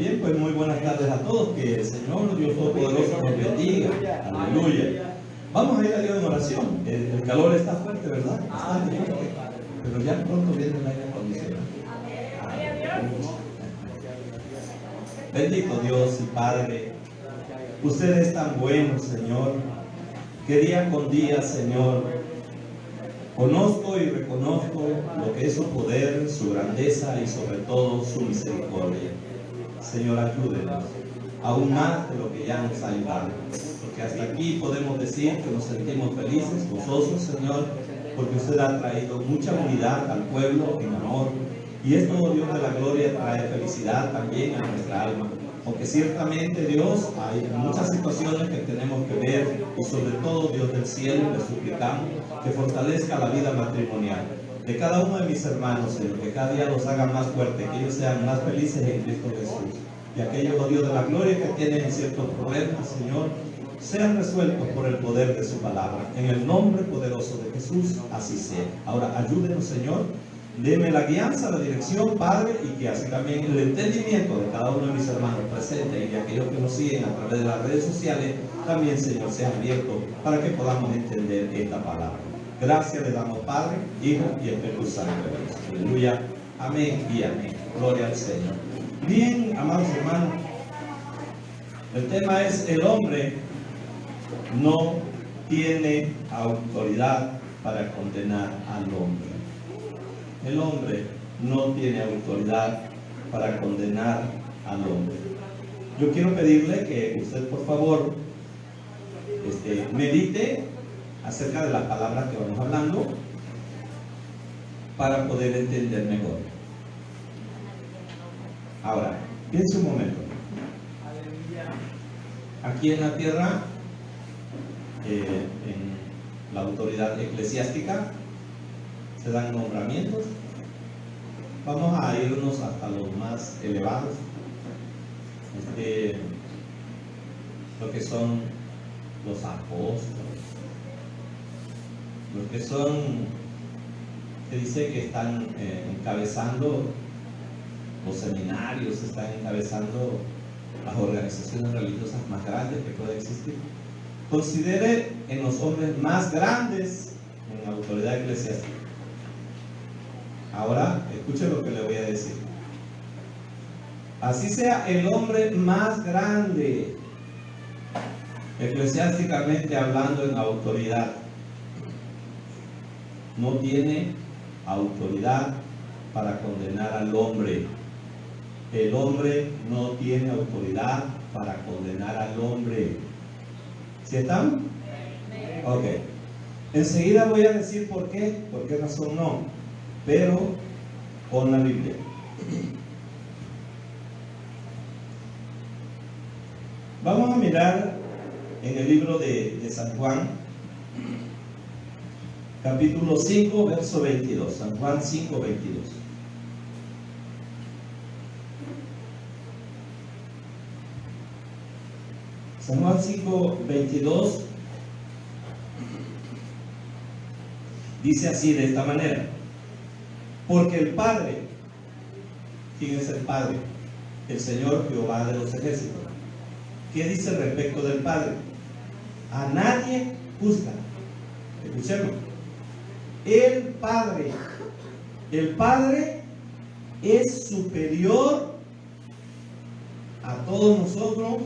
Bien, pues muy buenas tardes a todos. Que el Señor Dios Todopoderoso nos bendiga. Aleluya. Vamos a ir a Dios en oración. El calor está fuerte, ¿verdad? Bastante fuerte. Pero ya pronto viene el aire acondicionado. Bendito Dios y Padre. Usted es tan bueno, Señor, que día con día, Señor, conozco y reconozco lo que es su poder, su grandeza y sobre todo su misericordia. Señor, ayúdenos aún más de lo que ya nos ha ayudado, porque hasta aquí podemos decir que nos sentimos felices, gozosos, Señor, porque usted ha traído mucha unidad al pueblo en amor, y esto, Dios de la gloria, trae felicidad también a nuestra alma. Porque ciertamente, Dios, hay muchas situaciones que tenemos que ver, y sobre todo, Dios del cielo, le suplicamos que fortalezca la vida matrimonial de cada uno de mis hermanos, Señor, que cada día los haga más fuertes, que ellos sean más felices en Cristo Jesús. Y aquellos, oh Dios de la gloria, que tienen ciertos problemas, Señor, sean resueltos por el poder de su palabra. En el nombre poderoso de Jesús, así sea. Ahora, ayúdenos, Señor. Deme la guianza, la dirección, Padre, y que así también el entendimiento de cada uno de mis hermanos presentes y de aquellos que nos siguen a través de las redes sociales, también, Señor, sea abierto para que podamos entender esta palabra. Gracias le damos, Padre, Hijo y Espíritu Santo. Aleluya. Amén y amén. Gloria al Señor. Bien, amados hermanos, el tema es: el hombre no tiene autoridad para condenar al hombre. El hombre no tiene autoridad para condenar al hombre. Yo quiero pedirle que usted, por favor, medite acerca de las palabras que vamos hablando para poder entender mejor. Ahora, piense un momento. Aquí en la tierra, en la autoridad eclesiástica, se dan nombramientos. Vamos a irnos hasta los más elevados, lo que son los apóstoles, los que son, se dice que están encabezando los seminarios, están encabezando las organizaciones religiosas más grandes que pueden existir. Considere en los hombres más grandes en la autoridad eclesiástica. Ahora, escuche lo que le voy a decir. Así sea el hombre más grande, eclesiásticamente hablando, en autoridad, no tiene autoridad para condenar al hombre. El hombre no tiene autoridad para condenar al hombre. ¿Sí están? Ok. Enseguida voy a decir por qué razón no. Pero con la Biblia. Vamos a mirar en el libro de San Juan, capítulo 5, verso 22. San Juan 5, 22. San Juan 5, 22 dice así, de esta manera: porque el Padre, ¿quién es el Padre? El Señor Jehová de los ejércitos. ¿Qué dice respecto del Padre? A nadie juzga. Escuchemos. El Padre es superior a todos nosotros,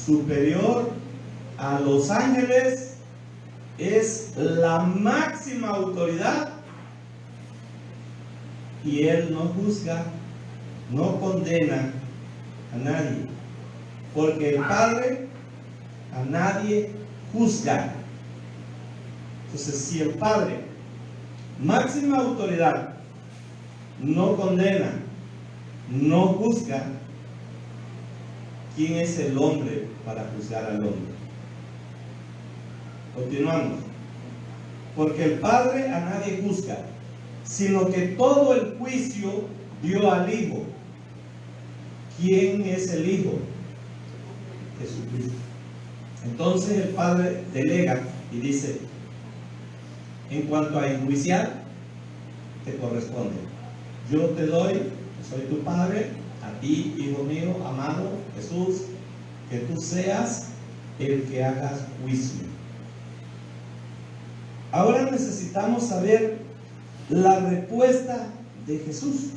superior a los ángeles, es la máxima autoridad. Y Él no juzga, no condena a nadie, porque el Padre a nadie juzga. Entonces, si el Padre, máxima autoridad, no condena, no juzga, ¿quién es el hombre para juzgar al hombre? Continuamos. Porque el Padre a nadie juzga, sino que todo el juicio dio al Hijo. ¿Quién es el Hijo? Jesucristo. Entonces el Padre delega y dice: en cuanto a enjuiciar, te corresponde. Yo te doy, soy tu Padre, a ti, hijo mío, amado Jesús, que tú seas el que hagas juicio. Ahora necesitamos saber la respuesta de Jesús.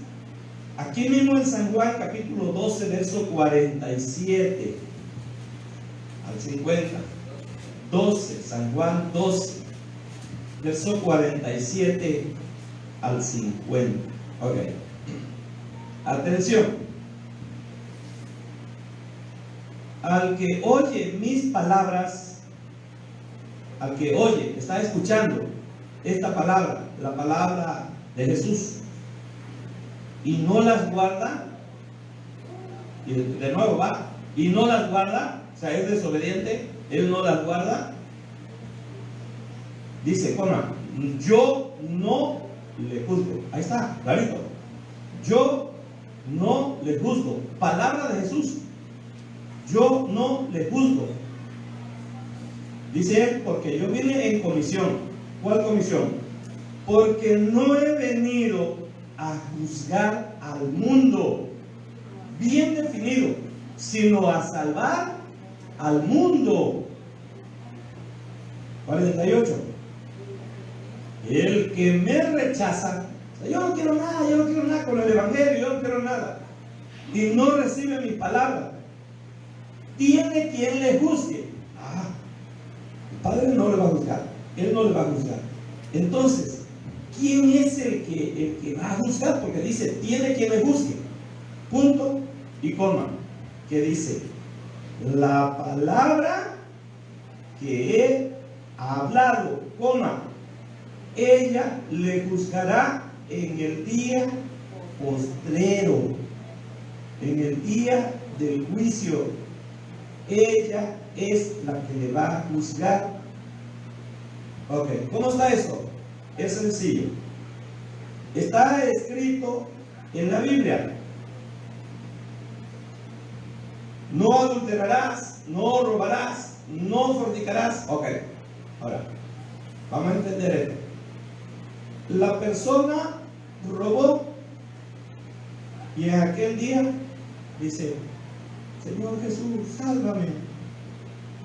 Aquí mismo en San Juan capítulo 12, verso 47 al 50. 12, San Juan 12, verso 47 al 50. Ok. Atención. Al que oye mis palabras, al que oye, está escuchando esta palabra, la palabra de Jesús, y no las guarda, y de nuevo va, y no las guarda, o sea, es desobediente, él no las guarda, dice, coma, yo no le juzgo. Ahí está, clarito. Yo no le juzgo. Palabra de Jesús. Yo no le juzgo. Dice él, porque yo vine en comisión. ¿Cuál comisión? Porque no he venido a juzgar al mundo, bien definido, sino a salvar al mundo. 48. El que me rechaza, o sea, yo no quiero nada con el evangelio, yo no quiero nada, y no recibe mi palabra, tiene quien le juzgue. El Padre no le va a juzgar, él no le va a juzgar. Entonces, ¿quién es el que va a juzgar? Porque dice, tiene quien le juzgue. Punto y coma. Que dice, la palabra que he hablado, coma, ella le juzgará en el día postrero, en el día del juicio. Ella es la que le va a juzgar. Ok, ¿cómo está eso? Es sencillo. Está escrito en la Biblia. No adulterarás, no robarás, no fornicarás. Ok, ahora, vamos a entender esto. La persona robó y en aquel día dice, Señor Jesús, sálvame.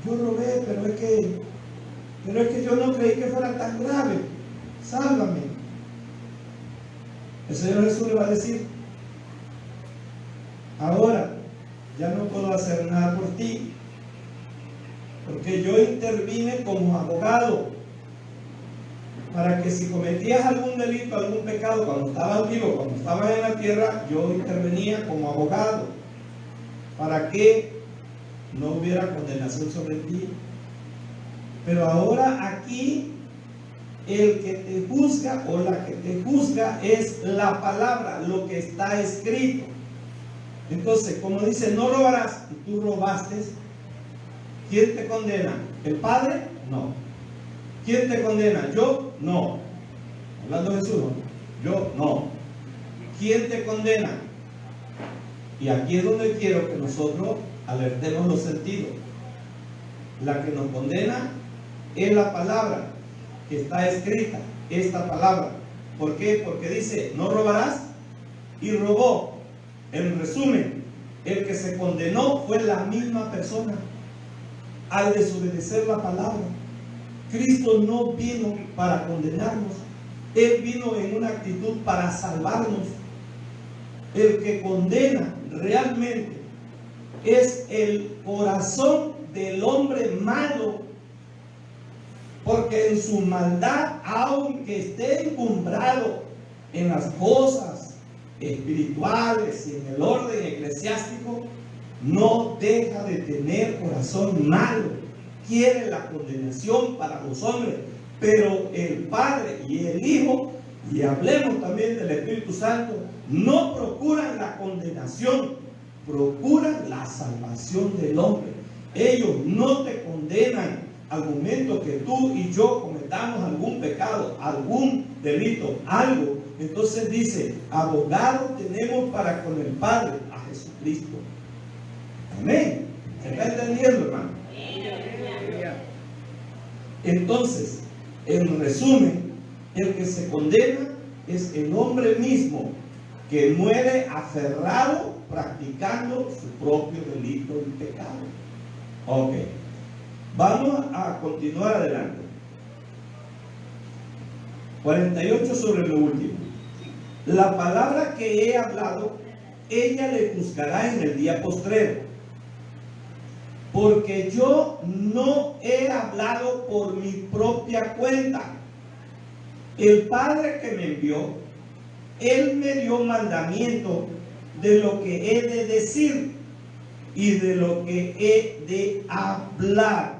Yo robé, pero es que yo no creí que fuera tan grave. Sálvame. El Señor Jesús le va a decir, ahora ya no puedo hacer nada por ti, porque yo intervine como abogado para que si cometías algún delito, algún pecado, cuando estabas vivo, cuando estabas en la tierra, yo intervenía como abogado para que no hubiera condenación sobre ti. Pero ahora aquí el que te juzga o la que te juzga es la palabra, lo que está escrito. Entonces, como dice, no robarás, y tú robaste, ¿quién te condena? ¿El Padre? No. ¿Quién te condena? ¿Yo? No. Hablando de Jesús, ¿no? Yo no. ¿Quién te condena? Y aquí es donde quiero que nosotros alertemos los sentidos. La que nos condena es la palabra que está escrita, esta palabra. ¿Por qué? Porque dice, no robarás, y robó. En resumen, el que se condenó fue la misma persona al desobedecer la palabra. Cristo no vino para condenarnos, Él vino en una actitud para salvarnos. El que condena realmente es el corazón del hombre malo, porque en su maldad, aunque esté encumbrado en las cosas espirituales y en el orden eclesiástico, no deja de tener corazón malo. Quiere la condenación para los hombres, pero el Padre y el Hijo, y hablemos también del Espíritu Santo, no procuran la condenación, procuran la salvación del hombre. Ellos no te condenan al momento que tú y yo cometamos algún pecado, algún delito, algo. Entonces dice, abogado tenemos para con el Padre, a Jesucristo. Amén. ¿Se está entendiendo, hermano? Entonces, en resumen, el que se condena es el hombre mismo que muere aferrado practicando su propio delito y pecado. Ok, vamos a continuar adelante. 48 sobre lo último. La palabra que he hablado, ella le juzgará en el día postrero, porque yo no he hablado por mi propia cuenta. El Padre que me envió, Él me dio mandamiento de lo que he de decir y de lo que he de hablar.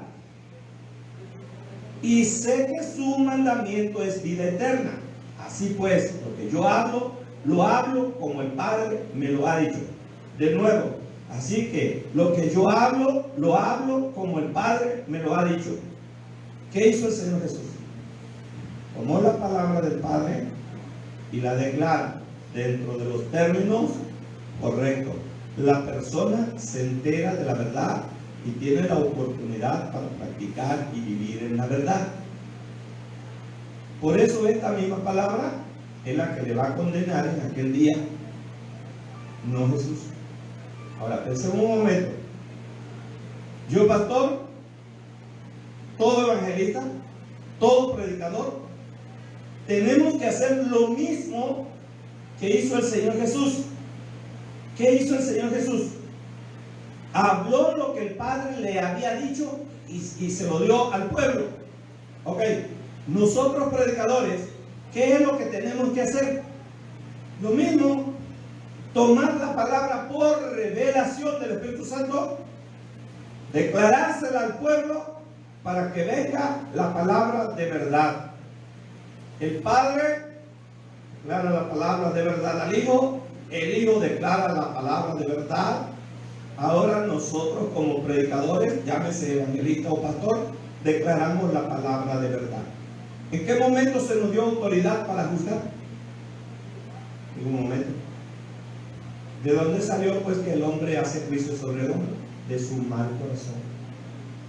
Y sé que su mandamiento es vida eterna. Así pues, lo que yo hablo, lo hablo como el Padre me lo ha dicho. De nuevo, así que lo que yo hablo, lo hablo como el Padre me lo ha dicho. ¿Qué hizo el Señor Jesús? Tomó la palabra del Padre y la declara dentro de los términos correctos. La persona se entera de la verdad y tiene la oportunidad para practicar y vivir en la verdad. Por eso esta misma palabra es la que le va a condenar en aquel día, no Jesús. Ahora pensemos un momento. Yo, pastor, todo evangelista, todo predicador, tenemos que hacer lo mismo que hizo el Señor Jesús. ¿Qué hizo el Señor Jesús? Habló lo que el Padre le había dicho y se lo dio al pueblo. Ok, nosotros predicadores, ¿qué es lo que tenemos que hacer? Lo mismo, tomar la palabra por revelación del Espíritu Santo, declarársela al pueblo para que venga la palabra de verdad. El Padre declara la palabra de verdad al Hijo, el Hijo declara la palabra de verdad. Ahora nosotros como predicadores, llámese evangelista o pastor, declaramos la palabra de verdad. ¿En qué momento se nos dio autoridad para juzgar? En un momento. ¿De dónde salió pues que el hombre hace juicio sobre el hombre? De su mal corazón.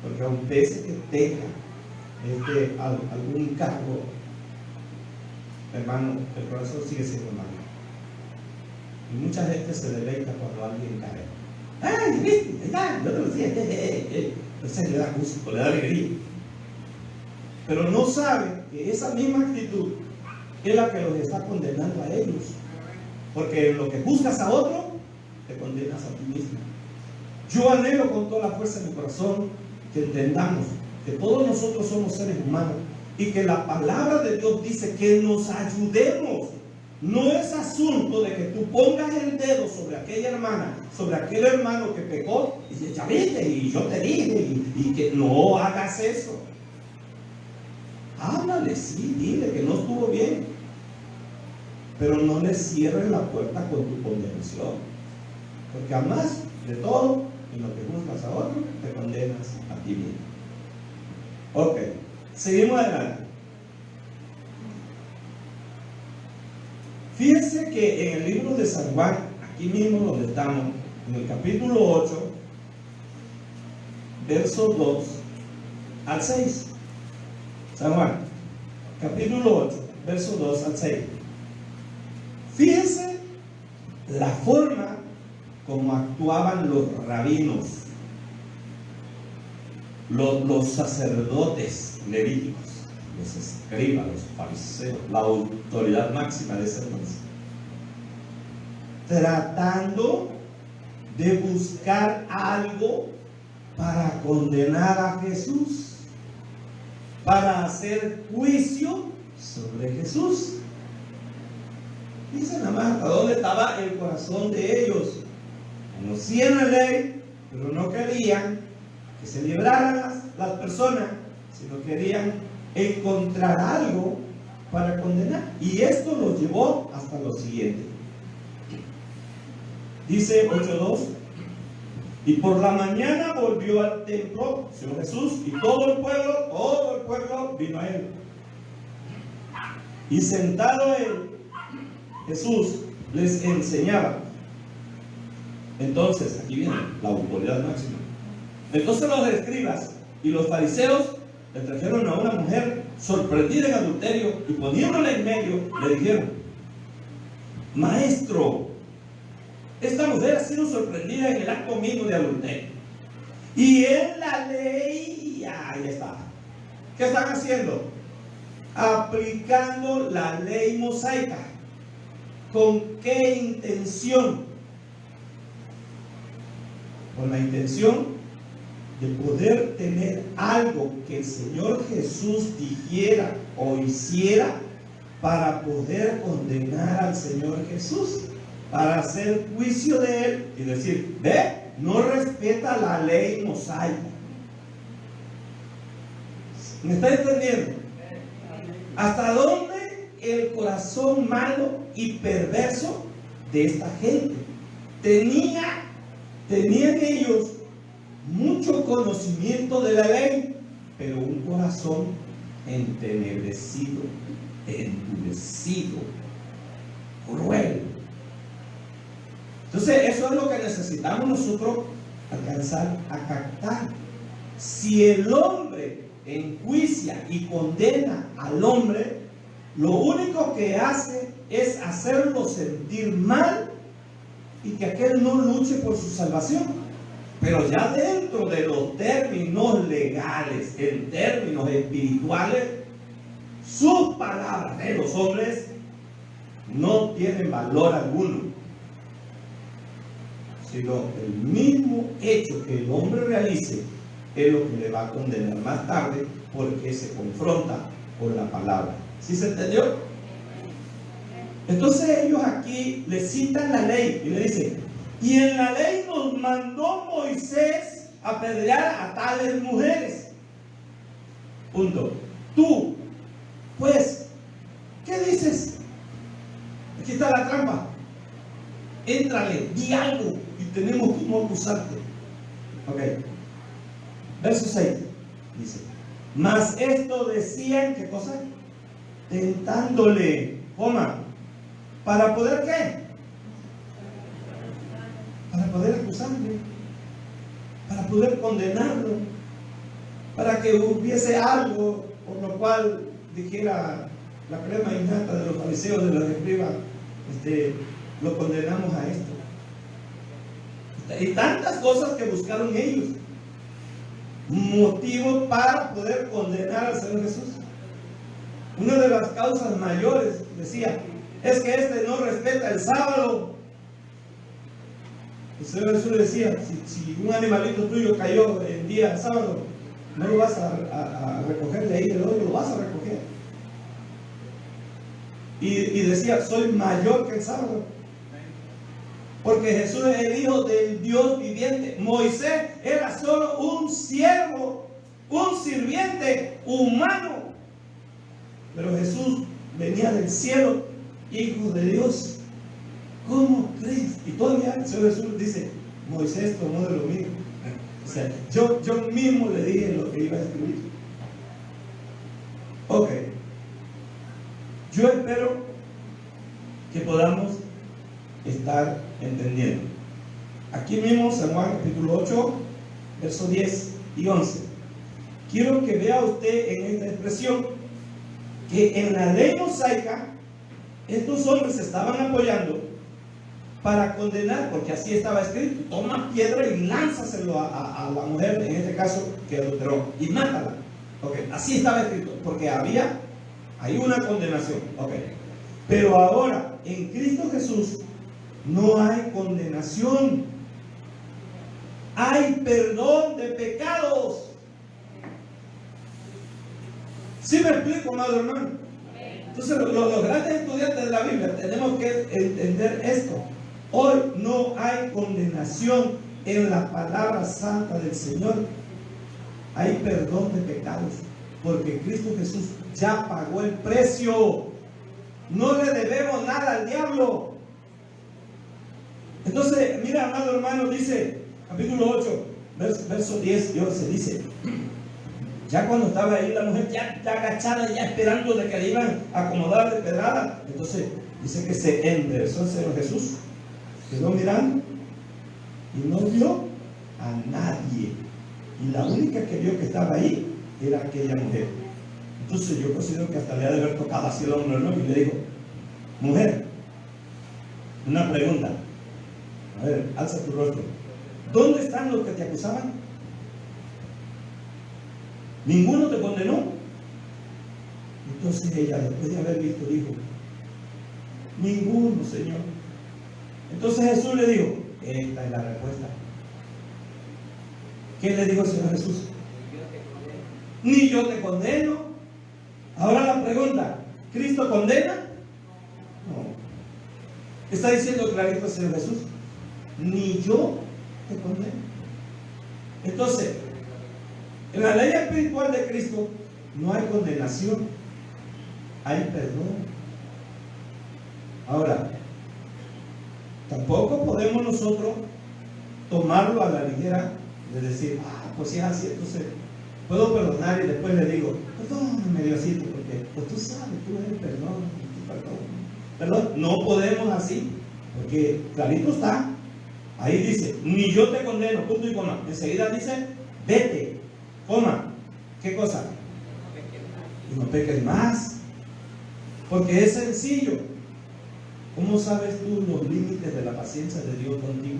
Porque aunque ese que tenga algún cargo, hermano, el corazón sigue siendo malo. Y mucha gente se deleita cuando alguien cae. ¡Ay, viste! ¡Ya! Yo te lo decía. Entonces le da gusto, le da alegría. Pero no sabe que esa misma actitud es la que los está condenando a ellos. Porque en lo que juzgas a otro, te condenas a ti mismo. Yo anhelo con toda la fuerza de mi corazón que entendamos que todos nosotros somos seres humanos y que la palabra de Dios dice que nos ayudemos. No es asunto de que tú pongas el dedo sobre aquella hermana, sobre aquel hermano que pecó y dices, ya viste, y yo te dije, y que no hagas eso. Háblale, sí, dile que no estuvo bien, pero no le cierres la puerta con tu condenación, porque además de todo, en lo que juzgas a otro, te condenas a ti mismo. Ok, seguimos adelante. Fíjense que en el libro de San Juan, aquí mismo donde estamos, en el capítulo 8, versos 2 al 6. San Juan, capítulo 8, versos 2 al 6. Fíjense la forma como actuaban los rabinos, los sacerdotes levíticos, los escribas, los fariseos, la autoridad máxima de ese entonces, tratando de buscar algo para condenar a Jesús, para hacer juicio sobre Jesús. Dice nada más a dónde estaba el corazón de ellos. Conocían la ley, pero no querían que se libraran las personas, sino querían encontrar algo para condenar. Y esto los llevó hasta lo siguiente. Dice 8:2: y por la mañana volvió al templo el Señor Jesús, y todo el pueblo vino a él. Y sentado él, Jesús les enseñaba. Entonces, aquí viene la autoridad máxima. Entonces los escribas y los fariseos le trajeron a una mujer sorprendida en adulterio y poniéndola en medio, le dijeron: maestro, esta mujer ha sido sorprendida en el acto mismo de adulterio. Y en la ley, ahí está. ¿Qué están haciendo? Aplicando la ley mosaica. ¿Con qué intención? Con la intención de poder tener algo que el Señor Jesús dijera o hiciera para poder condenar al Señor Jesús, para hacer juicio de él y decir, ve, no respeta la ley mosaica. ¿Me está entendiendo? ¿Hasta dónde el corazón malo y perverso de esta gente? Tenían ellos mucho conocimiento de la ley, pero un corazón entenebrecido, endurecido, cruel. Entonces eso es lo que necesitamos nosotros alcanzar a captar. Si el hombre enjuicia y condena al hombre, lo único que hace es hacerlo sentir mal y que aquel no luche por su salvación. Pero ya dentro de los términos legales, en términos espirituales, sus palabras de los hombres no tienen valor alguno, sino el mismo hecho que el hombre realice es lo que le va a condenar más tarde, porque se confronta con la palabra. ¿Sí se entendió? Entonces ellos aquí le citan la ley y le dicen, y en la ley nos mandó Moisés apedrear a tales mujeres. Punto. Tú, pues, ¿qué dices? Aquí está la trampa. Éntrale, di algo y tenemos cómo acusarte. Ok. Verso 6 dice, mas esto decían, ¿qué cosa? Tentándole, ¿para poder qué? Para poder acusarle, para poder condenarlo, para que hubiese algo por lo cual dijera la crema innata de los fariseos, de los escribas, lo condenamos a esto. Y tantas cosas que buscaron ellos, motivos para poder condenar al Señor Jesús. Una de las causas mayores, decía, es que no respeta el sábado. El Señor Jesús le decía, si un animalito tuyo cayó el día sábado, no lo vas a recoger de ahí del hoyo, lo vas a recoger. Y decía, soy mayor que el sábado, porque Jesús es el Hijo del Dios viviente. Moisés era solo un siervo, un sirviente humano, pero Jesús venía del cielo, Hijo de Dios. ¿Cómo crees? Y todavía el Señor Jesús dice, Moisés tomó de lo mío. O sea, yo mismo le dije lo que iba a escribir. Ok. Yo espero que podamos estar entendiendo. Aquí mismo, San Juan capítulo 8, versos 10 y 11. Quiero que vea usted en esta expresión que en la ley mosaica estos hombres se estaban apoyando para condenar, porque así estaba escrito: toma piedra y lánzaselo a la mujer, en este caso, que adulteró, y mátala. Okay. Así estaba escrito, porque hay una condenación. Okay. Pero ahora, en Cristo Jesús, no hay condenación. Hay perdón de pecados. ¿Sí me explico, amado hermano? Entonces, los grandes estudiantes de la Biblia tenemos que entender esto. Hoy no hay condenación en la palabra santa del Señor. Hay perdón de pecados, porque Cristo Jesús ya pagó el precio. No le debemos nada al diablo. Entonces, mira, amado hermano, dice, capítulo 8, verso 10 y 11, dice, ya cuando estaba ahí la mujer ya agachada, ya esperando de que le iban a acomodar de pedrada, entonces dice que se enderezó el Señor Jesús, quedó mirando y no vio a nadie, y la única que vio que estaba ahí era aquella mujer. Entonces yo considero que hasta le ha de haber tocado así el hombro, ¿no? Y le dijo: mujer, Una pregunta. A ver, alza tu rostro. ¿Dónde están los que te acusaban? ¿Ninguno te condenó? Entonces ella, después de haber visto, dijo: ninguno, Señor. Entonces Jesús le dijo: esta es la respuesta. ¿Qué le dijo el Señor Jesús? Ni yo te condeno. Ahora la pregunta: ¿Cristo condena? No. Está diciendo clarito el Señor Jesús: ni yo te condeno. Entonces, en la ley espiritual de Cristo no hay condenación, hay perdón. Ahora, tampoco podemos nosotros tomarlo a la ligera de decir: pues si es así, entonces puedo perdonar y después le digo: perdóname, Diosito, porque pues tú sabes, tú eres perdón, perdón. No podemos así, porque clarito está. Ahí dice: ni yo te condeno, punto y coma. Enseguida dice: vete, coma. ¿Qué cosa? Y no peques más. Porque es sencillo. ¿Cómo sabes tú los límites de la paciencia de Dios contigo?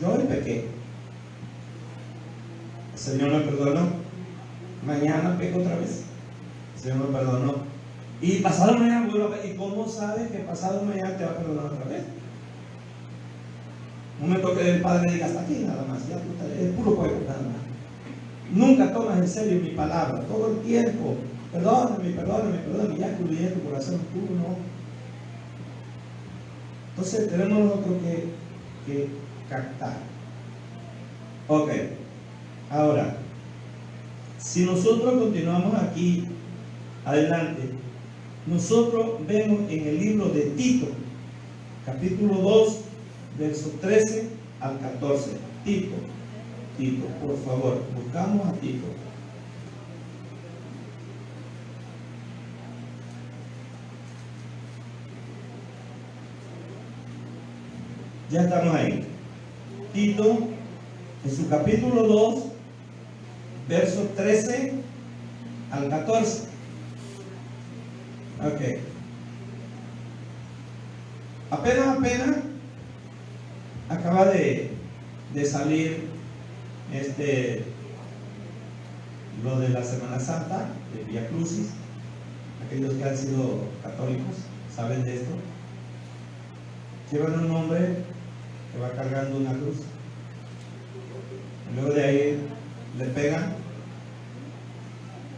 Yo hoy pequé. El Señor me perdonó. Mañana peco otra vez. El Señor me perdonó. Y pasado mañana vuelvo a pecar. ¿Y cómo sabes que pasado mañana te va a perdonar otra vez? Un momento que el Padre diga: hasta aquí nada más. Ya es puro juego nada más. Nunca tomas en serio mi palabra. Todo el tiempo: perdóname, ya excluye tu corazón puro, no. Entonces tenemos nosotros que captar. Ok. Ahora, si nosotros continuamos aquí adelante, nosotros vemos en el libro de Tito, capítulo 2, versos 13 al 14. Tito, por favor, buscamos a Tito. Ya estamos ahí. Tito, en su capítulo 2, versos 13 al 14. Ok. Apenas acaba de salir lo de la Semana Santa de Vía Crucis. Aquellos que han sido católicos saben de esto. Llevan un hombre que va cargando una cruz. Luego de ahí le pegan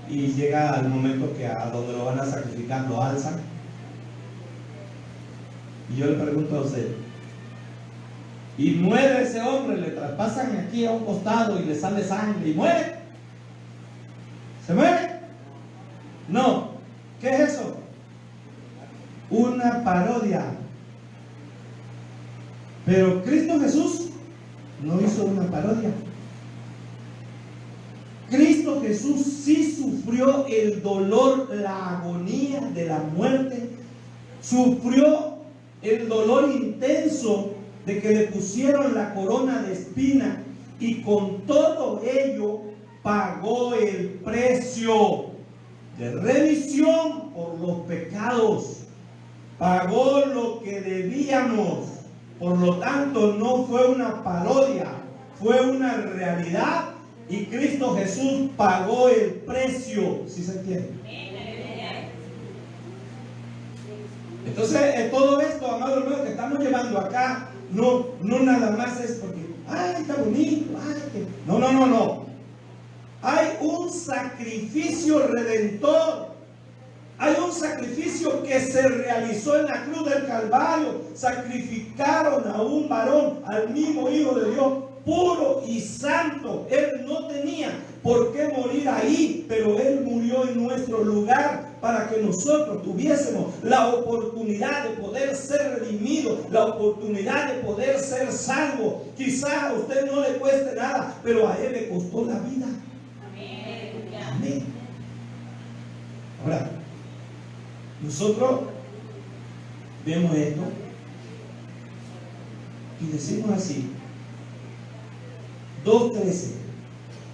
y llega al momento que a donde lo van a sacrificar lo alzan. Y yo le pregunto a usted: y muere ese hombre, le traspasan aquí a un costado y le sale sangre y muere? ¿Se muere? No. ¿Qué es eso? Una parodia. Pero Cristo Jesús no hizo una parodia. Cristo Jesús sí sufrió el dolor, la agonía de la muerte. Sufrió el dolor intenso de que le pusieron la corona de espina, y con todo ello pagó el precio de remisión por los pecados. Pagó lo que debíamos. Por lo tanto, no fue una parodia, fue una realidad, y Cristo Jesús pagó el precio. ¿Sí se entiende? Entonces, todo esto, amado hermano, que estamos llevando acá, no nada más es porque, ay, está bonito, no. Hay un sacrificio redentor. Hay un sacrificio que se realizó en la cruz del Calvario. Sacrificaron a un varón, al mismo Hijo de Dios, puro y santo. Él no tenía por qué morir ahí, pero Él murió en nuestro lugar para que nosotros tuviésemos la oportunidad de poder ser redimidos, la oportunidad de poder ser salvos. Quizás a usted no le cueste nada, pero a Él le costó la vida. Amén. Ahora, nosotros vemos esto y decimos así: 2:13,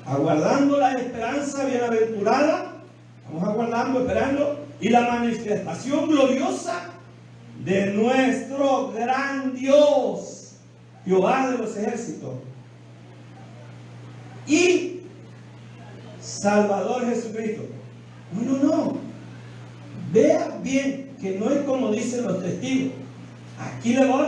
aguardando la esperanza bienaventurada. Estamos aguardando, esperando y la manifestación gloriosa de nuestro gran Dios, Jehová de los ejércitos, y Salvador Jesucristo. No. Vea bien que no es como dicen los testigos. Aquí le voy.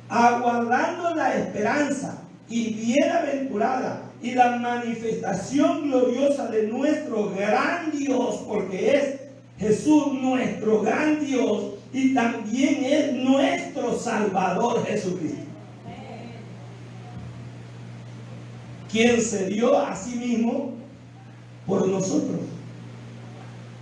Aguardando la esperanza y bienaventurada y la manifestación gloriosa de nuestro gran Dios, porque es Jesús nuestro gran Dios y también es nuestro Salvador Jesucristo, quien se dio a sí mismo por nosotros,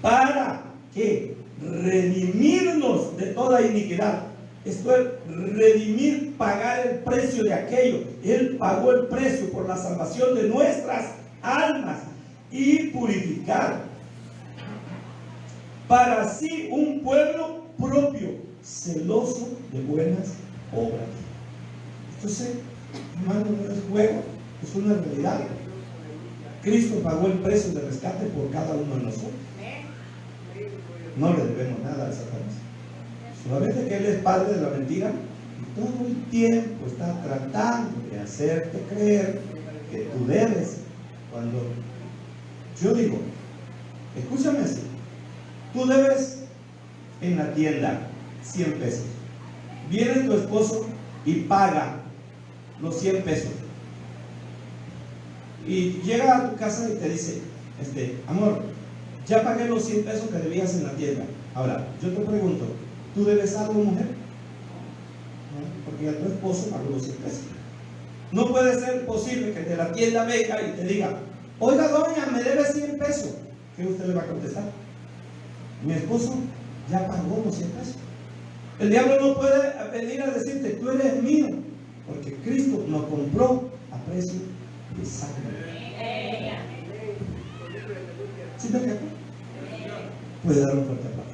para que redimirnos de toda iniquidad. Esto es redimir, pagar el precio de aquello. Él pagó el precio por la salvación de nuestras almas y purificar para sí un pueblo propio, celoso de buenas obras. Entonces, hermano, no es juego, es una realidad. Cristo pagó el precio de rescate por cada uno de nosotros. No le debemos nada a Satanás. Solamente que Él es padre de la mentira y todo el tiempo está tratando de hacerte creer que tú debes. Cuando yo digo, escúchame así, tú debes en la tienda 100 pesos. Viene tu esposo y paga los 100 pesos. Y llega a tu casa y te dice, amor, ya pagué los 100 pesos que debías en la tienda. Ahora, yo te pregunto, ¿tú debes algo, mujer? ¿No? Porque ya tu esposo pagó los 100 pesos. No puede ser posible que de la tienda venga y te diga, oiga, doña, me debe 100 pesos. ¿Qué usted le va a contestar? Mi esposo ya pagó los 100 pesos. El diablo no puede venir a decirte, tú eres mío, porque Cristo nos compró a precio de sangre. ¿Sí te acuerdas? Puede dar un fuerte aplauso.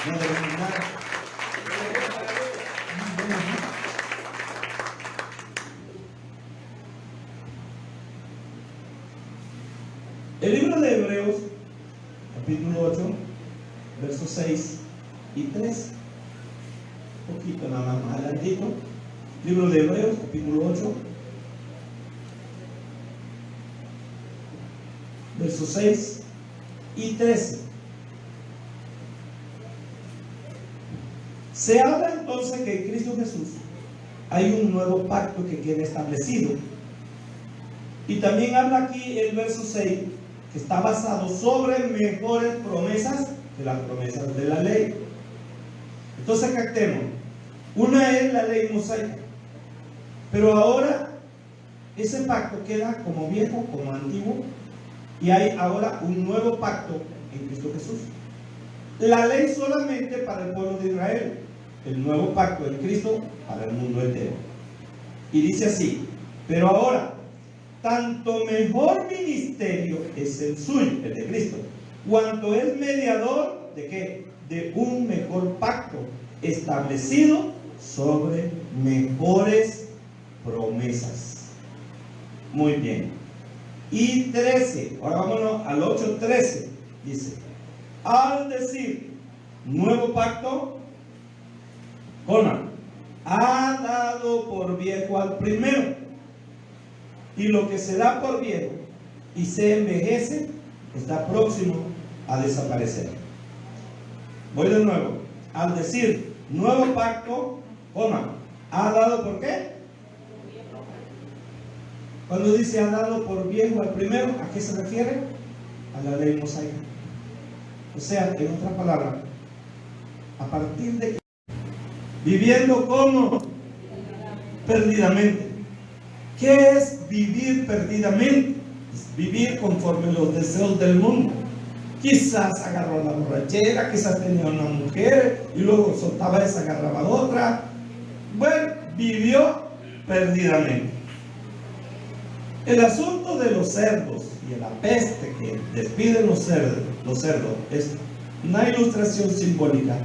No debemos nada. El libro de Hebreos, capítulo 8, versos 6 y 3. Un poquito nada más adelantito. Libro de Hebreos, capítulo 8, versos 6 y 13. Se habla entonces que en Cristo Jesús hay un nuevo pacto que queda establecido. Y también habla aquí el verso 6, que está basado sobre mejores promesas que las promesas de la ley. Entonces captemos, una es la ley mosaica, pero ahora ese pacto queda como viejo, como antiguo, y hay ahora un nuevo pacto en Cristo Jesús. La ley solamente para el pueblo de Israel, el nuevo pacto en Cristo para el mundo entero. Y dice así, pero ahora, tanto mejor ministerio es el suyo, el de Cristo, cuanto es mediador de ¿qué? De un mejor pacto establecido sobre mejores promesas. Muy bien. Y 13, ahora vámonos al 8:13, dice, al decir nuevo pacto, ha dado por viejo al primero, y lo que se da por viejo y se envejece está próximo a desaparecer. Voy de nuevo, al decir nuevo pacto, ha dado por qué. Cuando dice ha dado por viejo al primero, ¿a qué se refiere? A la ley mosaica. O sea, en otras palabras, a partir de que viviendo como perdidamente. ¿Qué es vivir perdidamente? Es vivir conforme los deseos del mundo. Quizás agarró la borrachera, quizás tenía una mujer y luego soltaba esa, agarraba otra. Bueno, vivió perdidamente. El asunto de los cerdos y la peste que despiden los cerdos es una ilustración simbólica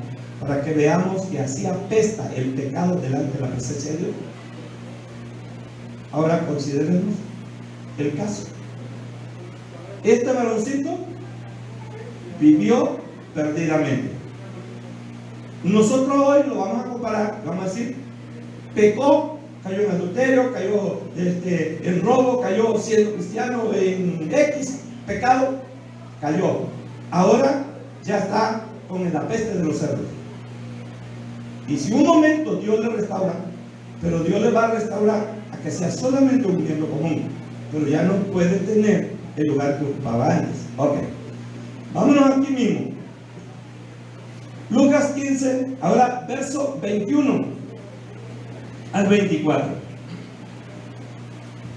para que veamos que así apesta el pecado delante de la presencia de Dios. Ahora consideremos el caso. Este varoncito vivió perdidamente. Nosotros hoy lo vamos a comparar, vamos a decir, pecó, cayó en adulterio, cayó en robo, cayó siendo cristiano, en X pecado, cayó. Ahora ya está con la peste de los cerdos. Y si un momento Dios le restaura, pero Dios le va a restaurar a que sea solamente un miembro común, pero ya no puede tener el lugar que ocupaba antes. Ok, vámonos aquí mismo. Lucas 15, ahora verso 21 al 24.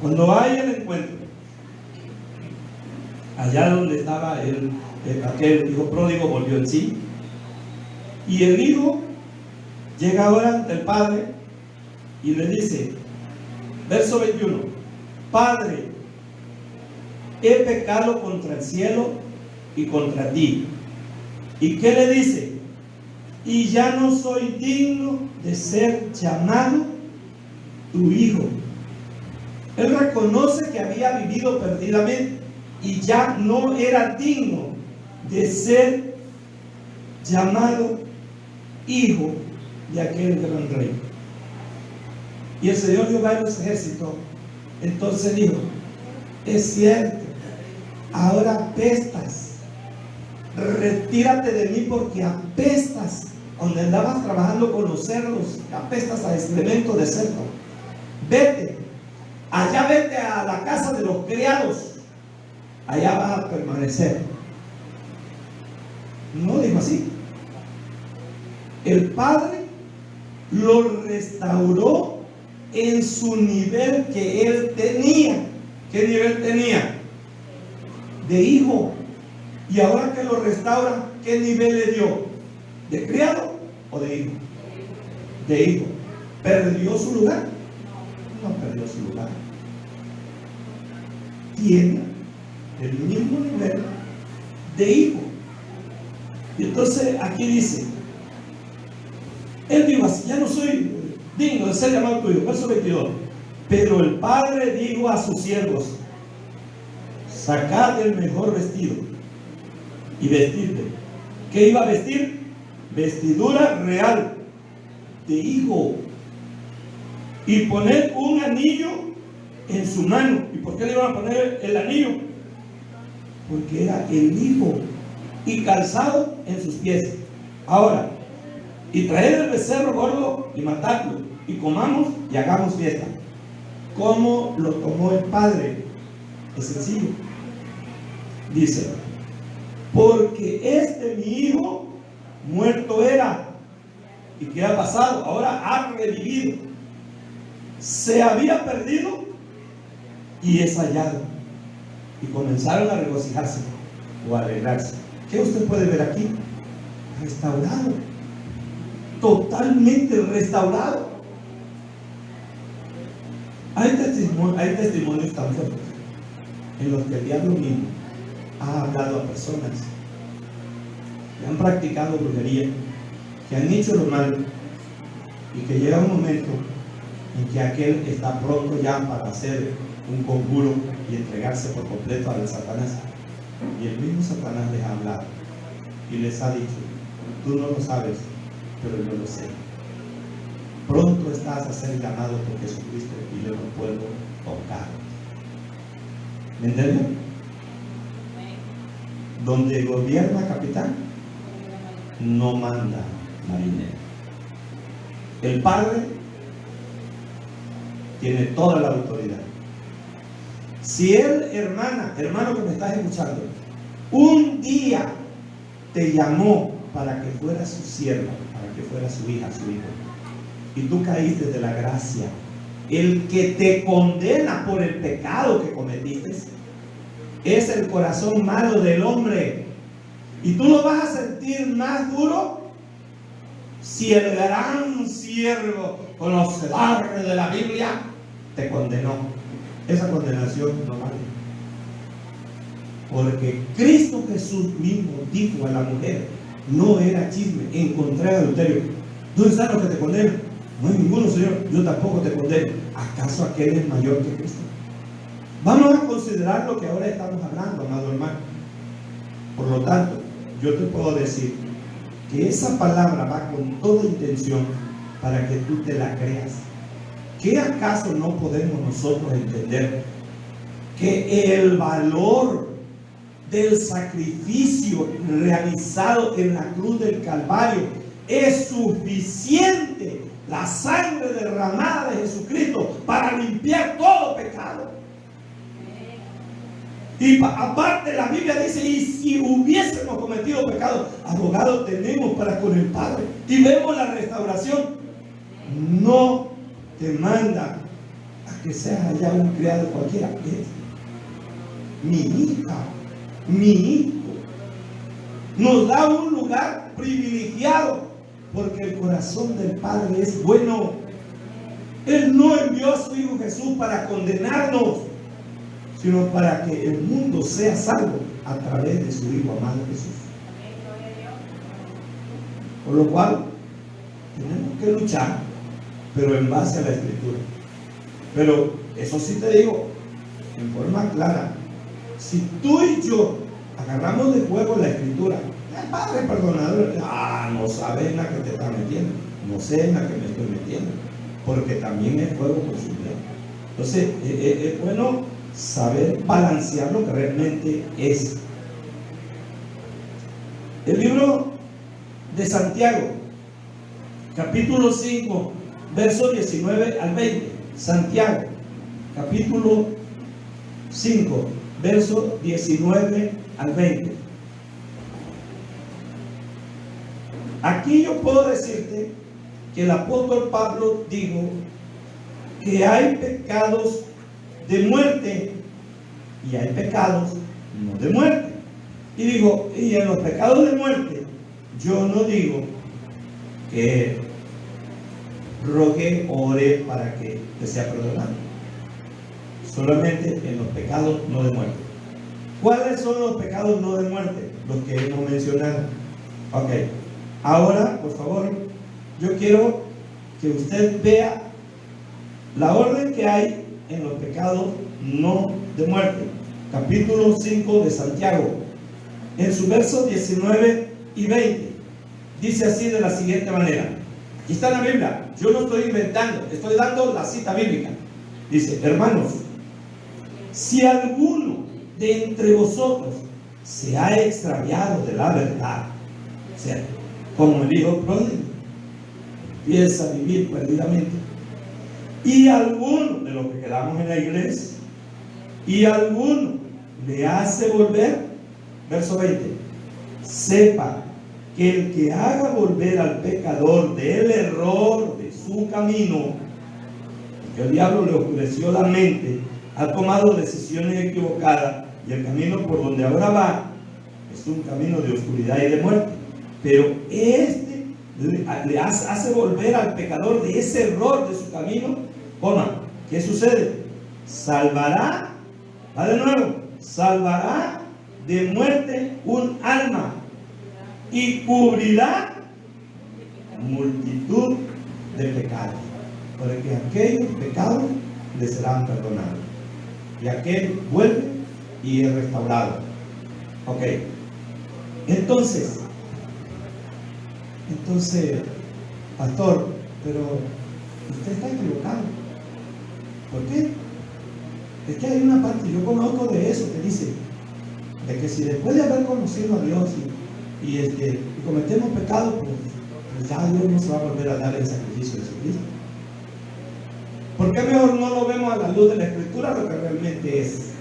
Cuando hay el encuentro, allá donde estaba aquel hijo pródigo, volvió en sí, y el hijo llega ahora ante el padre y le dice, verso 21, Padre, he pecado contra el cielo y contra ti. ¿Y qué le dice? Y ya no soy digno de ser llamado tu hijo. Él reconoce que había vivido perdidamente y ya no era digno de ser llamado hijo de aquel gran rey. Y el Señor Jehová de los ejércitos entonces dijo, es cierto, ahora apestas, retírate de mí porque apestas. Donde andabas trabajando con los cerdos, apestas a excremento de cerdo. Vete, allá vete a la casa de los criados, allá vas a permanecer. No dijo así. El Padre lo restauró en su nivel que él tenía. ¿Qué nivel tenía? De hijo. Y ahora que lo restaura, ¿qué nivel le dio? ¿De criado o de hijo? De hijo. ¿Perdió su lugar? No perdió su lugar. Tiene el mismo nivel de hijo. Y entonces aquí dice, él dijo así, ya no soy digno de ser llamado tu hijo. Verso 22. Pero el padre dijo a sus siervos, sacad el mejor vestido y vestidle. ¿Qué iba a vestir? Vestidura real de hijo, y poner un anillo en su mano. ¿Y por qué le iban a poner el anillo? Porque era el hijo, y calzado en sus pies. Ahora, y traer el becerro gordo y matarlo, y comamos y hagamos fiesta. ¿Cómo lo tomó el padre? Es sencillo. Dice, porque mi hijo muerto era, y ¿qué ha pasado? Ahora ha revivido. Se había perdido y es hallado. Y comenzaron a regocijarse o a alegrarse. ¿Qué usted puede ver aquí? Restaurado, totalmente restaurado. Hay testimonios tan fuertes en los que el diablo mismo ha hablado a personas que han practicado brujería, que han hecho lo malo, y que llega un momento en que aquel está pronto ya para hacer un conjuro y entregarse por completo al Satanás. Y el mismo Satanás les ha hablado y les ha dicho, tú no lo sabes, pero yo lo sé. Pronto estás a ser llamado por Jesucristo y yo no puedo tocar. ¿Me entienden? Donde gobierna capitán, no manda marinero. El Padre tiene toda la autoridad. Si él, hermano que me estás escuchando, un día te llamó para que fuera su sierva, para que fuera su hija, su hijo, y tú caíste de la gracia, el que te condena por el pecado que cometiste es el corazón malo del hombre. Y tú lo vas a sentir más duro si el gran siervo conocedor de la Biblia te condenó. Esa condenación no vale. Porque Cristo Jesús mismo dijo a la mujer, no era chisme, encontré adulterio. ¿Dónde están los que te condenan? No hay ninguno, Señor. Yo tampoco te condeno. ¿Acaso aquel es mayor que Cristo? Vamos a considerar lo que ahora estamos hablando, amado hermano. Por lo tanto, yo te puedo decir que esa palabra va con toda intención para que tú te la creas. ¿Qué acaso no podemos nosotros entender que el valor del sacrificio realizado en la cruz del Calvario es suficiente? La sangre derramada de Jesucristo para limpiar todo pecado. Y aparte la Biblia dice, y si hubiésemos cometido pecado, abogado tenemos para con el Padre. Y vemos la restauración. No te manda a que seas allá un criado cualquiera. Es mi hija, mi hijo. Nos da un lugar privilegiado porque el corazón del Padre es bueno. Él no envió a su Hijo Jesús para condenarnos, sino para que el mundo sea salvo a través de su Hijo amado Jesús. Por lo cual tenemos que luchar, pero en base a la Escritura. Pero eso sí te digo en forma clara: si tú y yo agarramos de fuego la Escritura, el Padre perdonador, no sabes en la que te está metiendo, no sé en la que me estoy metiendo, porque también es fuego consumidor. Entonces es bueno saber balancear lo que realmente es. El libro de Santiago, capítulo 5, versos 19 al 20. Santiago, capítulo 5, versos 19 al 20. Aquí yo puedo decirte que el apóstol Pablo dijo que hay pecados de muerte y hay pecados no de muerte. Y digo, y en los pecados de muerte, yo no digo que rogue o ore para que te sea perdonado. Solamente en los pecados no de muerte. ¿Cuáles son los pecados no de muerte? Los que hemos mencionado. Ok. Ahora, por favor, yo quiero que usted vea la orden que hay en los pecados no de muerte. Capítulo 5 de Santiago, en sus versos 19 y 20. Dice así de la siguiente manera. Aquí está en la Biblia. Yo no estoy inventando, estoy dando la cita bíblica. Dice: hermanos, si alguno de entre vosotros se ha extraviado de la verdad, o sea, como el hijo pródigo, empieza a vivir perdidamente, y alguno de los que quedamos en la iglesia, y alguno le hace volver, verso 20, sepa que el que haga volver al pecador del error de su camino, que el diablo le oscureció la mente, ha tomado decisiones equivocadas, y el camino por donde ahora va es un camino de oscuridad y de muerte. Pero este le hace volver al pecador de ese error de su camino. ¿Qué sucede? Salvará, va de nuevo, salvará de muerte un alma y cubrirá multitud de pecados, porque aquellos pecados le serán perdonados y aquel vuelve y es restaurado. Ok, entonces, pastor, pero usted está equivocado. ¿Por qué? Es que hay una parte, yo conozco de eso, que dice de que si después de haber conocido a Dios y cometemos pecado, pues ya Dios no se va a volver a dar el sacrificio de Jesucristo. ¿Por qué mejor no lo vemos a la luz de la Escritura lo que realmente es?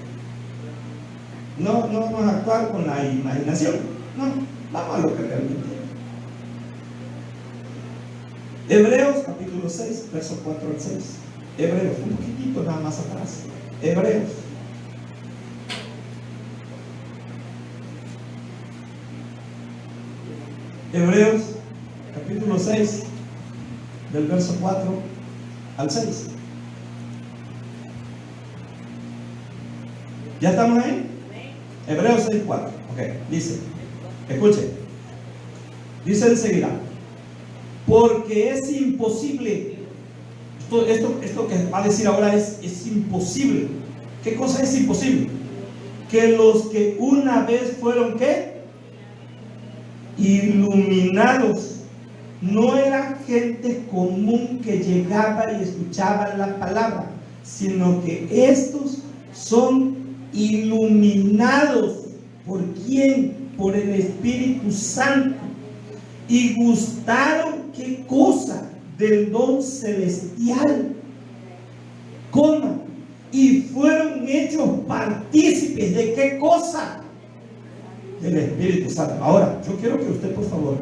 No vamos a actuar con la imaginación, no, vamos a lo que realmente es. Hebreos capítulo 6, versos 4 al 6. Hebreos, un poquitito nada más atrás. Hebreos. Hebreos capítulo 6, del verso 4 al 6. ¿Ya estamos ahí? Hebreos 6, 4. Ok, dice, escuche. Dice enseguida: porque es imposible. Esto que va a decir ahora es imposible. ¿Qué cosa es imposible? Que los que una vez fueron, ¿qué? iluminados. No eran gente común que llegaba y escuchaba la palabra, sino que estos son iluminados. ¿Por quién? Por el Espíritu Santo. Y gustaron, ¿qué cosa? Del don celestial. Coma. Y fueron hechos partícipes ¿de qué cosa? Del Espíritu Santo. Ahora, yo quiero que usted, por favor,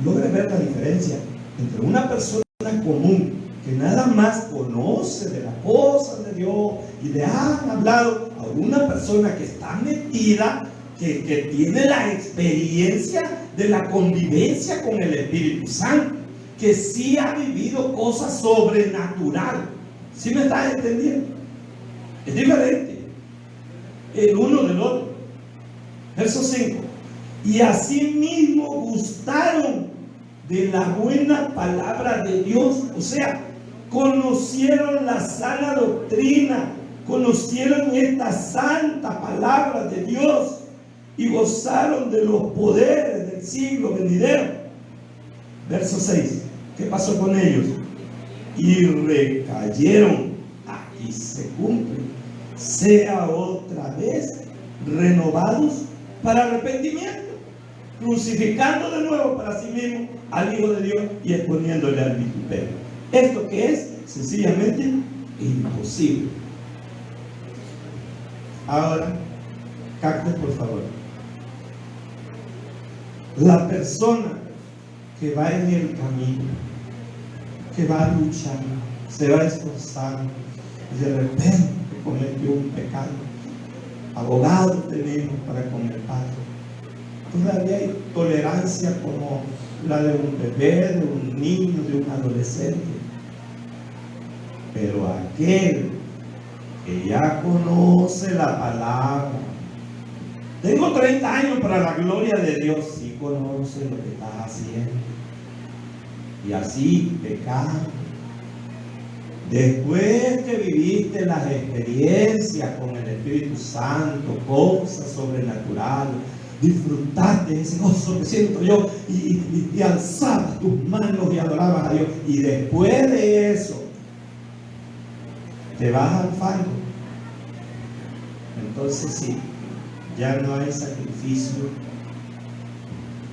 logre ver la diferencia entre una persona común que nada más conoce de las cosas de Dios y le han hablado, a una persona que está metida, que tiene la experiencia de la convivencia con el Espíritu Santo, que sí ha vivido cosas sobrenaturales. ¿Sí me estás entendiendo? Es diferente el uno del otro. Verso 5. Y asimismo gustaron de la buena palabra de Dios. O sea, conocieron la sana doctrina, conocieron esta santa palabra de Dios y gozaron de los poderes del siglo venidero. Verso 6. ¿Qué pasó con ellos? Y recayeron. Aquí se cumple. Sea otra vez renovados para arrepentimiento, crucificando de nuevo para sí mismo al Hijo de Dios y exponiéndole al vituperio. Esto que es sencillamente imposible. Ahora, capte por favor. La persona que va en el camino, que va a luchar, se va a esforzar y de repente cometió un pecado. Abogado tenemos para con el Padre. Todavía hay tolerancia como la de un bebé, de un niño, de un adolescente. Pero aquel que ya conoce la palabra, tengo 30 años para la gloria de Dios, sí conoce lo que estás haciendo. Y así pecando. Después que viviste las experiencias con el Espíritu Santo, cosas sobrenaturales, disfrutaste ese gozo que siento yo y alzabas tus manos y adorabas a Dios. Y después de eso, te vas al fango. Entonces sí, ya no hay sacrificio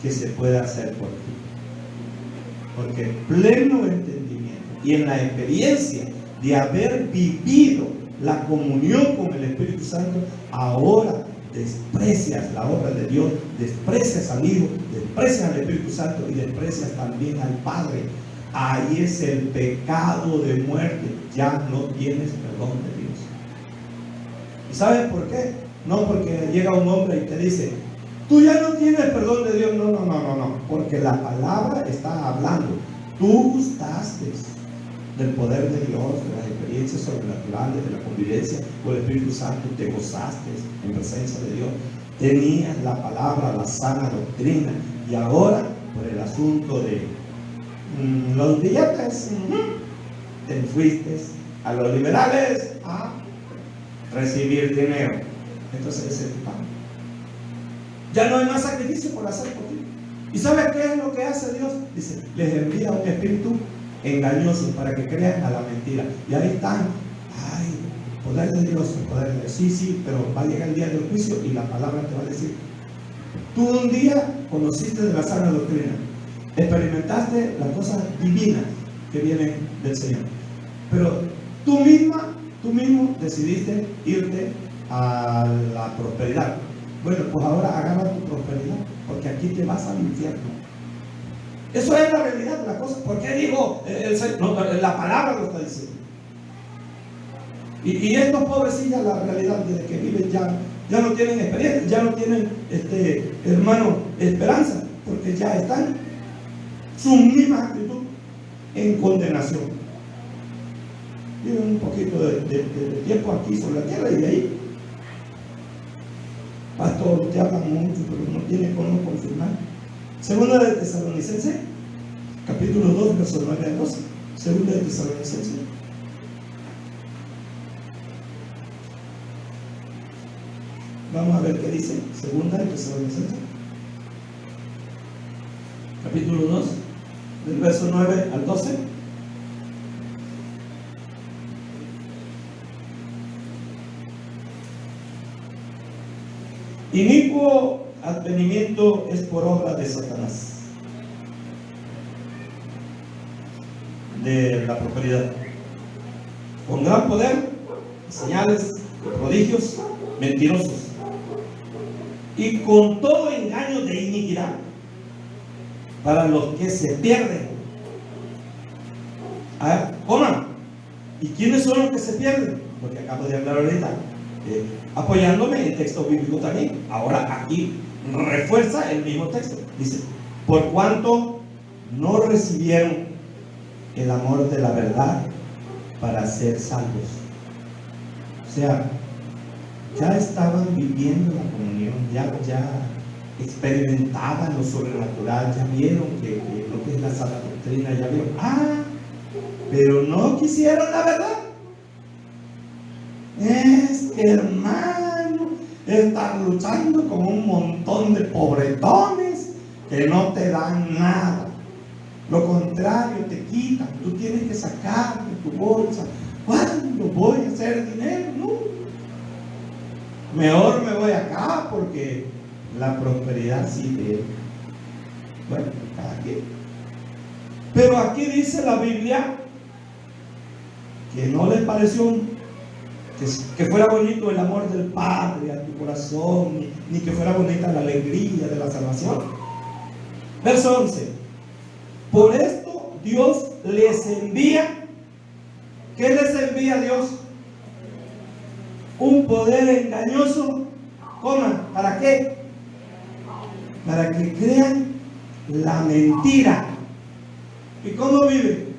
que se pueda hacer por ti. Porque pleno entendimiento y en la experiencia de haber vivido la comunión con el Espíritu Santo, ahora desprecias la obra de Dios, desprecias al Hijo, desprecias al Espíritu Santo y desprecias también al Padre. Ahí es el pecado de muerte. Ya no tienes perdón de Dios. ¿Y sabes por qué? No porque llega un hombre y te dice, tú ya no tienes perdón de Dios. No. Porque la palabra está hablando. Tú gustaste del poder de Dios, de las experiencias sobrenaturales, de la convivencia con el Espíritu Santo, te gozaste en presencia de Dios, tenías la palabra, la sana doctrina, y ahora por el asunto de los billetes, te fuiste a los liberales a recibir dinero. Entonces ese es tu pan. Ya no hay más sacrificio por hacer por ti. ¿Y sabes qué es lo que hace Dios? Dice, les envía un espíritu engañoso para que crean a la mentira. Y ahí están, ay, poder de Dios, poder de Dios. Sí, pero va a llegar el día del juicio y la palabra te va a decir, tú un día conociste de la sana doctrina, experimentaste las cosas divinas que vienen del Señor, pero tú mismo decidiste irte a la prosperidad. Bueno, pues ahora agarra tu prosperidad, porque aquí te vas al infierno. Eso es la realidad de la cosa. ¿Por qué digo la palabra lo está diciendo? Y estos pobrecillas, la realidad desde que viven ya no tienen experiencia, ya no tienen, hermano, esperanza, porque ya están su misma actitud en condenación. Viven un poquito de tiempo aquí sobre la tierra y de ahí, pastor, te hablan mucho, pero no tiene cómo confirmar. Segunda de Tesalonicenses, capítulo 2, versos 9 al 12. Segunda de Tesalonicenses. Vamos a ver qué dice. Segunda de Tesalonicenses. capítulo 2, del verso 9 al 12. Inicuo advenimiento es por obra de Satanás, de la prosperidad, con gran poder, señales, prodigios, mentirosos, y con todo engaño de iniquidad, para los que se pierden. ¿Cómo? ¿Y quiénes son los que se pierden? Porque acabo de hablar ahorita, apoyándome en texto bíblico también. Ahora aquí refuerza el mismo texto. Dice, por cuanto no recibieron el amor de la verdad para ser salvos. O sea, ya estaban viviendo la comunión, ya experimentaban lo sobrenatural, ya vieron que lo que es la sana doctrina, ya vieron, pero no quisieron la verdad. Es que, hermano, están luchando con un montón de pobretones que no te dan nada. Lo contrario, te quitan. Tú tienes que sacar de tu bolsa. ¿Cuándo voy a hacer dinero? No. Mejor me voy acá porque la prosperidad sí te... Bueno, cada quien. Pero aquí dice la Biblia que no les pareció que fuera bonito el amor del Padre a tu corazón, ni que fuera bonita la alegría de la salvación. Verso 11. Por esto Dios les envía. ¿Qué les envía Dios? Un poder engañoso. ¿Cómo? ¿Para qué? Para que crean la mentira. ¿Y cómo vive?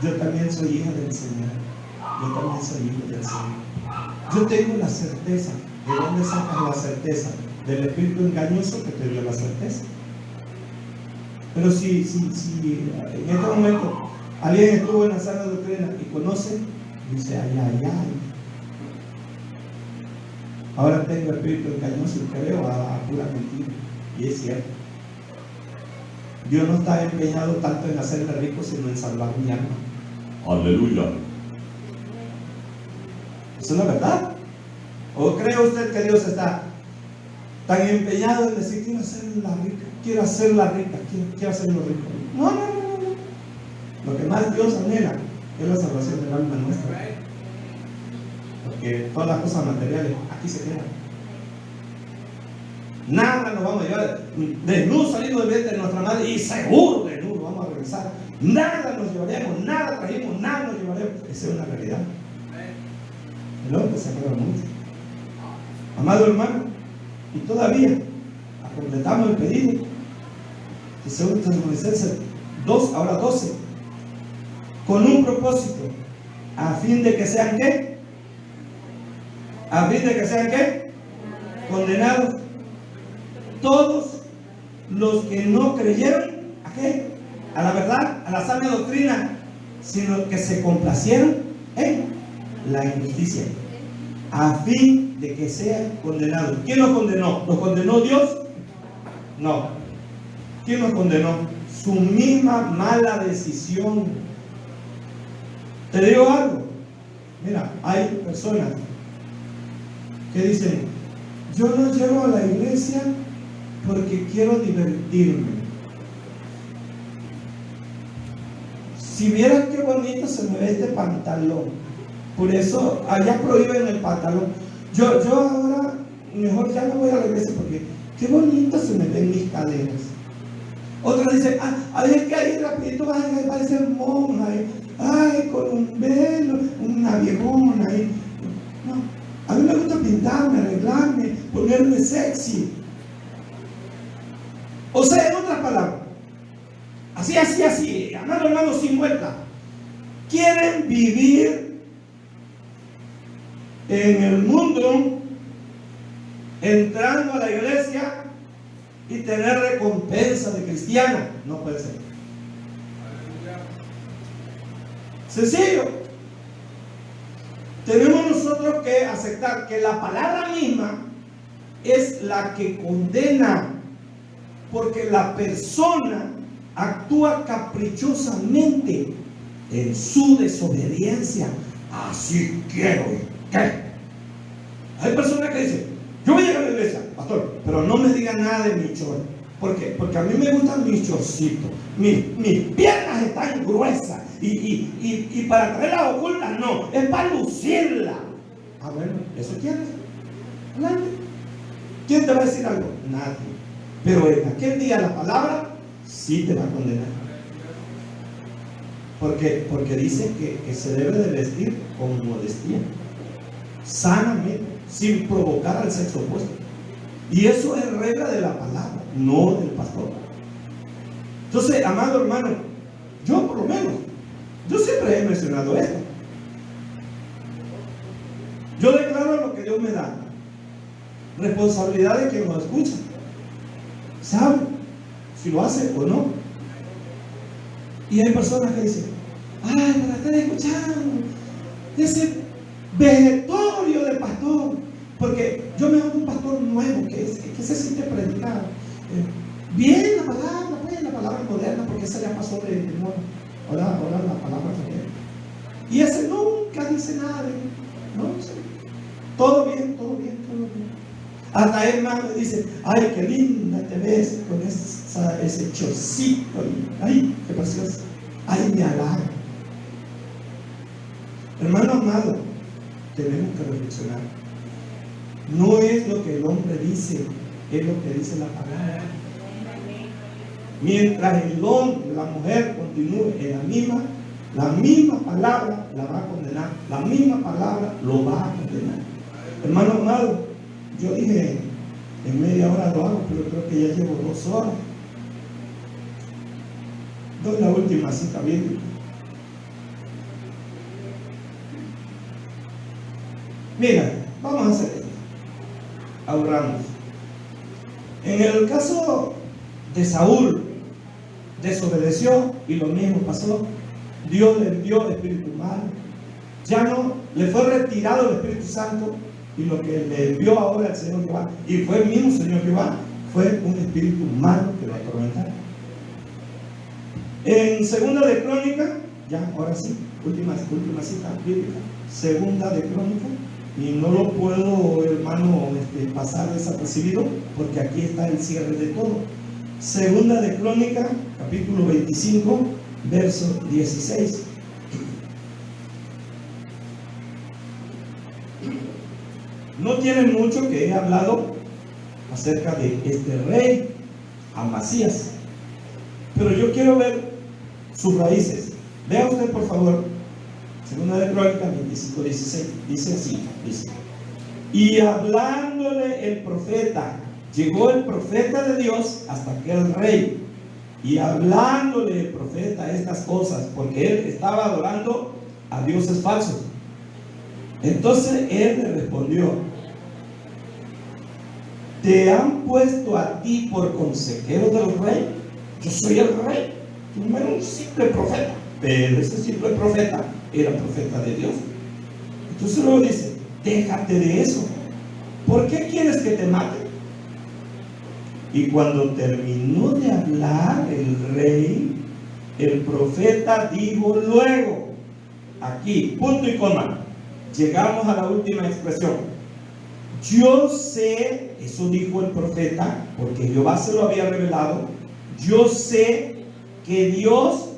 Yo también soy hija del Señor. Yo también soy hijo del Señor. Yo tengo la certeza. ¿De dónde sacas la certeza? Del espíritu engañoso que te dio la certeza. Pero si en este momento alguien estuvo en la sana doctrina y conoce, dice, ay. Ahora tengo espíritu engañoso y creo a pura mentira. Y es cierto. Dios no está empeñado tanto en hacerme rico, sino en salvar mi alma. Aleluya. ¿Eso es la verdad? ¿O cree usted que Dios está tan empeñado en decir, quiero hacerla rica, quiero hacerlo rico? No. Lo que más Dios anhela es la salvación del alma nuestra. Porque todas las cosas materiales aquí se quedan. Nada nos vamos a llevar desnudos saliendo del vientre de nuestra madre y seguro desnudos vamos a regresar. Nada nos llevaremos, nada trajimos, nada nos llevaremos. Esa es una realidad. El hombre se acuerda mucho. Amado hermano, y todavía completamos el pedido de 2 Tesalonicenses 2, ahora 12, con un propósito, a fin de que sean ¿qué? A fin de que sean ¿qué? Condenados todos los que no creyeron ¿a qué? A la verdad, a la sana doctrina, sino que se complacieron en la injusticia, a fin de que sean condenados. ¿Quién los condenó? ¿Los condenó Dios? No. ¿Quién los condenó? Su misma mala decisión. Te digo algo. Mira, hay personas que dicen, yo no llego a la iglesia porque quiero divertirme. Si vieras qué bonito se me ve este pantalón, por eso allá prohíben el pantalón. Yo ahora mejor ya no voy a la iglesia porque qué bonito se me ven mis caderas. Otros dicen, es que ahí rapidito vas a parecer monja, con un velo, una viejona ahí. No, a mí me gusta pintarme, arreglarme, ponerme sexy. O sea, en otras palabras, así, amado hermano, sin vuelta. Quieren vivir en el mundo, entrando a la iglesia y tener recompensa de cristiano. No puede ser. Sencillo. Tenemos nosotros que aceptar que la palabra misma es la que condena, porque la persona actúa caprichosamente en su desobediencia. Así quiero. ¿Qué? Hay personas que dicen: yo voy a llegar a la iglesia, pastor, pero no me digan nada de mi chor. ¿Por qué? Porque a mí me gustan mis chorcitos. Mis piernas están gruesas. Y para traerlas ocultas, no. Es para lucirla. Ah, bueno, ¿eso quieres? Nadie. ¿Quién te va a decir algo? Nadie. Pero en aquel día la palabra sí te va a condenar. Porque dice que se debe de vestir con modestia, sanamente, sin provocar al sexo opuesto. Y eso es regla de la palabra, no del pastor. Entonces, amado hermano, yo por lo menos, yo siempre he mencionado esto. Yo declaro lo que Dios me da. Responsabilidad de quien lo escucha. ¿Sabe si lo hace o no? Y hay personas que dicen: ay, para estar escuchando ese vegetorio de pastor. Porque yo me hago un pastor nuevo que se siente predicar bien la palabra, pues la palabra moderna, porque esa ya pasó de moda. Ahora la palabra moderna. Y ese nunca dice nada de no sé. Todo bien, todo bien, todo bien. Hasta él más me dice: ay, qué linda te ves con ese chorcito. Ay, qué precioso. Ay, me halaga. Hermano amado, tenemos que reflexionar. No es lo que el hombre dice, es lo que dice la palabra. Mientras el hombre, la mujer continúe en la misma palabra la va a condenar. La misma palabra lo va a condenar. Hermano amado, yo dije en media hora lo hago, pero creo que ya llevo 2 horas. Doy la última cita bíblica. Mira, vamos a hacer esto. Abramos. En el caso de Saúl, desobedeció y lo mismo pasó. Dios le envió el espíritu malo. Ya no le fue retirado el Espíritu Santo, y lo que le envió ahora el Señor Jehová, y fue el mismo Señor Jehová, fue un espíritu malo que lo atormentaba. En Segunda de Crónica, ya ahora sí, última cita bíblica, Segunda de Crónica, y no lo puedo, hermano, pasar desapercibido, porque aquí está el cierre de todo. Segunda de Crónica, capítulo 25, verso 16. No tiene mucho que he hablado acerca de este rey Amasías, pero yo quiero ver sus raíces. Vea usted, por favor, Segunda de Crónica 25, 16. Dice así, dice: y hablándole el profeta, llegó el profeta de Dios hasta aquel rey, y hablándole el profeta estas cosas, porque él estaba adorando a dioses falsos. Entonces él le respondió: ¿te han puesto a ti por consejero del rey? Yo soy el rey, tú no eres un simple profeta. Pero ese simple profeta era profeta de Dios. Entonces luego dice: déjate de eso. ¿Por qué quieres que te mate? Y cuando terminó de hablar el rey, el profeta dijo luego, aquí, punto y coma, llegamos a la última expresión: yo sé, eso dijo el profeta, porque Jehová se lo había revelado, yo sé que Dios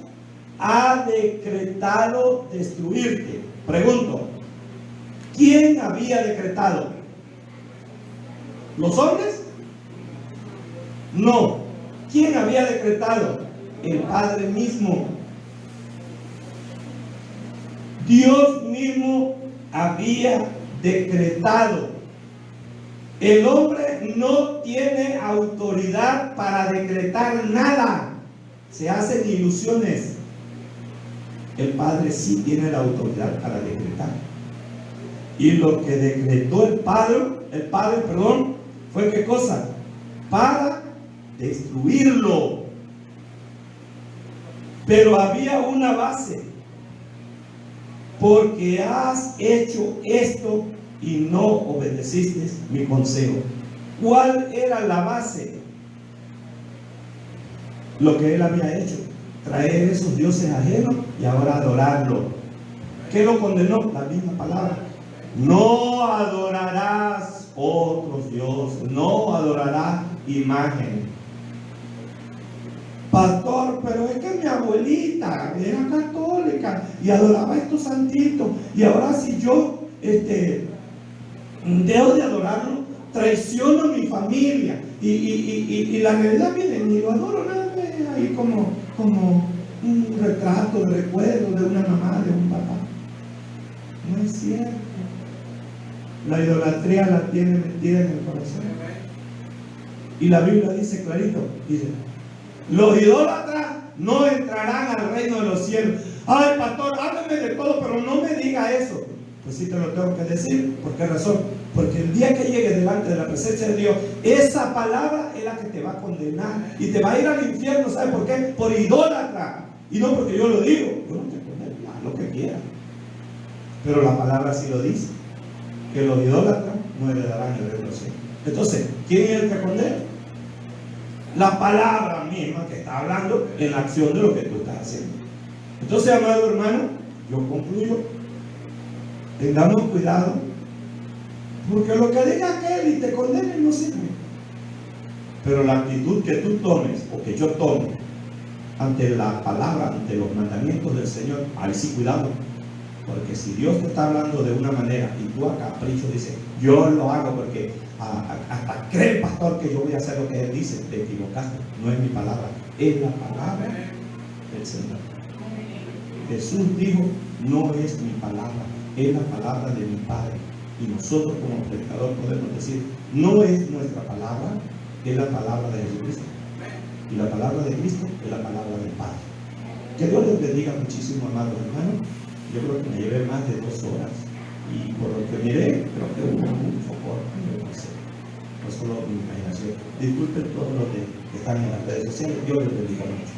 ha decretado destruirte. Pregunto, ¿quién había decretado? ¿Los hombres? No. ¿Quién había decretado? El Padre mismo. Dios mismo había decretado. El hombre no tiene autoridad para decretar nada. Se hacen ilusiones. El Padre sí tiene la autoridad para decretar. Y lo que decretó el Padre, fue ¿qué cosa? Para destruirlo. Pero había una base: porque has hecho esto y no obedeciste mi consejo. ¿Cuál era la base? Lo que él había hecho, traer esos dioses ajenos y ahora adorarlo. ¿Qué lo condenó? La misma palabra. No adorarás otros dioses, no adorarás imagen. Pastor, pero es que mi abuelita era católica y adoraba a estos santitos, y ahora si yo dejo de adorarlo, traiciono a mi familia, y la realidad, miren, ni lo adoro nada, ahí como un retrato de recuerdo de una mamá, de un papá. No es cierto. La idolatría la tiene metida en el corazón. Y la Biblia dice clarito, dice: los idólatras no entrarán al reino de los cielos. Ay, pastor, háblame de todo, pero no me diga eso. Pues sí te lo tengo que decir. ¿Por qué razón? Porque el día que llegues delante de la presencia de Dios, esa palabra es la que te va a condenar y te va a ir al infierno. ¿Sabes por qué? Por idólatra. Y no porque yo lo digo. Yo no te condeno, haz lo que quieras. Pero la palabra sí lo dice, que los idólatras no heredarán el reino de los cielos. Entonces, ¿quién es el que condena? La palabra misma que está hablando en la acción de lo que tú estás haciendo. Entonces, amado hermano, yo concluyo: tengamos cuidado, porque lo que diga aquel y te condene no sirve. Pero la actitud que tú tomes, o que yo tome, ante la palabra, ante los mandamientos del Señor, ahí sí cuidado. Porque si Dios te está hablando de una manera y tú a capricho dices: yo lo hago porque hasta cree el pastor que yo voy a hacer lo que él dice, te equivocaste. No es mi palabra, es la palabra del Señor. Jesús dijo: no es mi palabra, es la palabra de mi Padre. Y nosotros como predicador podemos decir: no es nuestra palabra, es la palabra de Jesucristo. Y la palabra de Cristo es la palabra del Padre. Que Dios les bendiga muchísimo, amados hermanos. Yo creo que me llevé más de 2 horas, y por lo que miré, creo que hubo mucho corto, no sé, no solo mi imaginación. Disculpen todos los que están en las redes sociales. Dios les bendiga mucho.